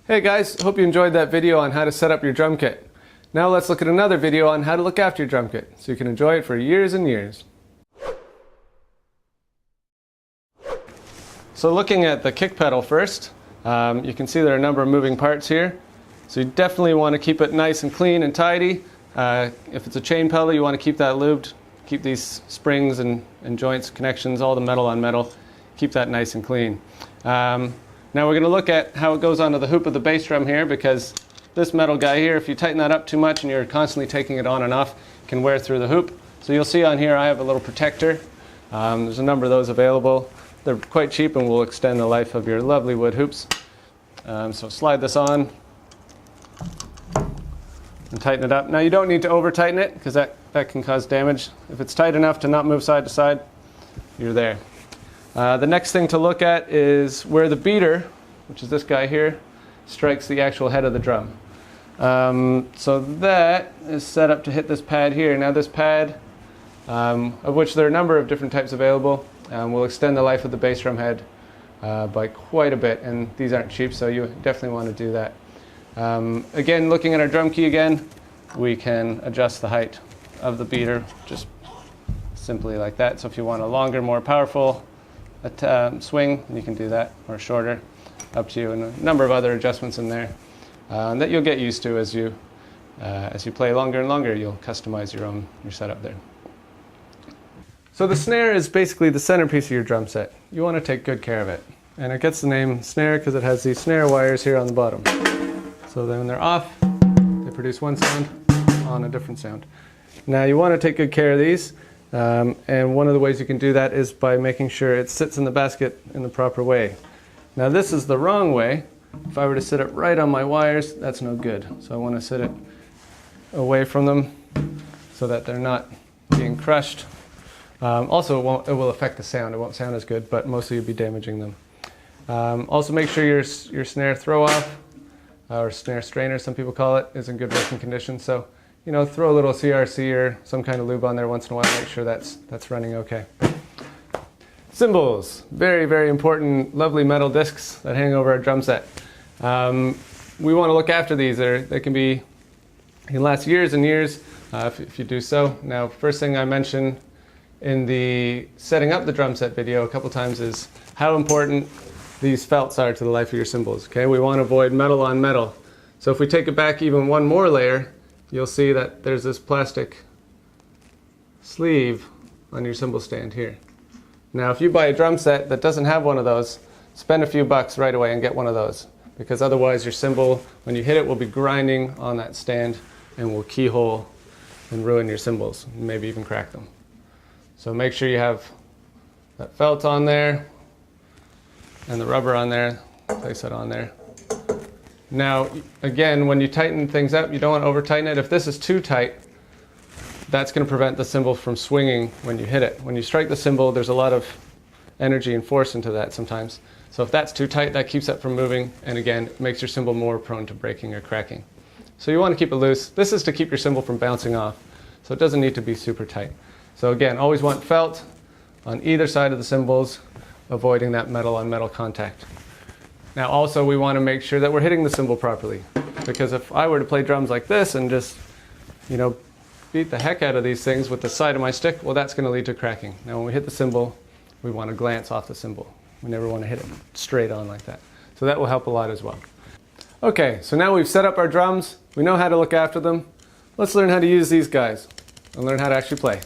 Hey guys, hope you enjoyed that video on how to set up your drum kit. Now let's look at another video on how to look after your drum kit so you can enjoy it for years and years. So looking at the kick pedal first, you can see there are a number of moving parts here. So you definitely want to keep it nice and clean and tidy. If it's a chain pedal, you want to keep that lubed. Keep these springs and joints, connections, all the metal on metal. Keep that nice and clean. Now we're going to look at how it goes onto the hoop of the bass drum here, because this metal guy here, if you tighten that up too much and you're constantly taking it on and off, it can wear through the hoop. So you'll see on here I have a little protector. There's a number of those available. They're quite cheap and will extend the life of your lovely wood hoops. So slide this on and tighten it up. Now you don't need to over tighten it because that can cause damage. If it's tight enough to not move side to side, you're there. The next thing to look at is where the beater, which is this guy here, strikes the actual head of the drum. So that is set up to hit this pad here. Now this pad, of which there are a number of different types available, will extend the life of the bass drum head by quite a bit, and these aren't cheap, so you definitely want to do that. Again, looking at our drum key again, we can adjust the height of the beater just simply like that. So if you want a longer, more powerful swing, you can do that, or shorter, up to you, and a number of other adjustments in there that you'll get used to as you play longer and longer. You'll customize your setup there. So the snare is basically the centerpiece of your drum set. You want to take good care of it, and it gets the name snare because it has these snare wires here on the bottom. So then when they're off, they produce one sound, on a different sound. Now you want to take good care of these. And one of the ways you can do that is by making sure it sits in the basket in the proper way. Now this is the wrong way. If I were to sit it right on my wires, that's no good. So I want to sit it away from them so that they're not being crushed. Also it will affect the sound. It won't sound as good, but mostly you'll be damaging them. Also make sure your snare throw off, or snare strainer some people call it, is in good working condition. So throw a little CRC or some kind of lube on there once in a while, make sure that's running okay. Cymbals, very, very important, lovely metal discs that hang over our drum set. We want to look after these. They can last years and years if you do so. Now, first thing I mentioned in the setting up the drum set video a couple times is how important these felts are to the life of your cymbals. Okay, we want to avoid metal on metal. So if we take it back even one more layer, you'll see that there's this plastic sleeve on your cymbal stand here. Now if you buy a drum set that doesn't have one of those, spend a few bucks right away and get one of those, because otherwise your cymbal, when you hit it, will be grinding on that stand and will keyhole and ruin your cymbals, maybe even crack them. So make sure you have that felt on there and the rubber on there. Place it on there. Now, again, when you tighten things up, you don't want to over tighten it. If this is too tight, that's going to prevent the cymbal from swinging when you hit it. When you strike the cymbal, there's a lot of energy and force into that sometimes. So if that's too tight, that keeps it from moving, and again, it makes your cymbal more prone to breaking or cracking. So you want to keep it loose. This is to keep your cymbal from bouncing off, so it doesn't need to be super tight. So again, always want felt on either side of the cymbals, avoiding that metal on metal contact. Now also we want to make sure that we're hitting the cymbal properly, because if I were to play drums like this and just beat the heck out of these things with the side of my stick, well, that's going to lead to cracking. Now when we hit the cymbal, we want to glance off the cymbal. We never want to hit it straight on like that. So that will help a lot as well. Okay, so now we've set up our drums, we know how to look after them. Let's learn how to use these guys and learn how to actually play.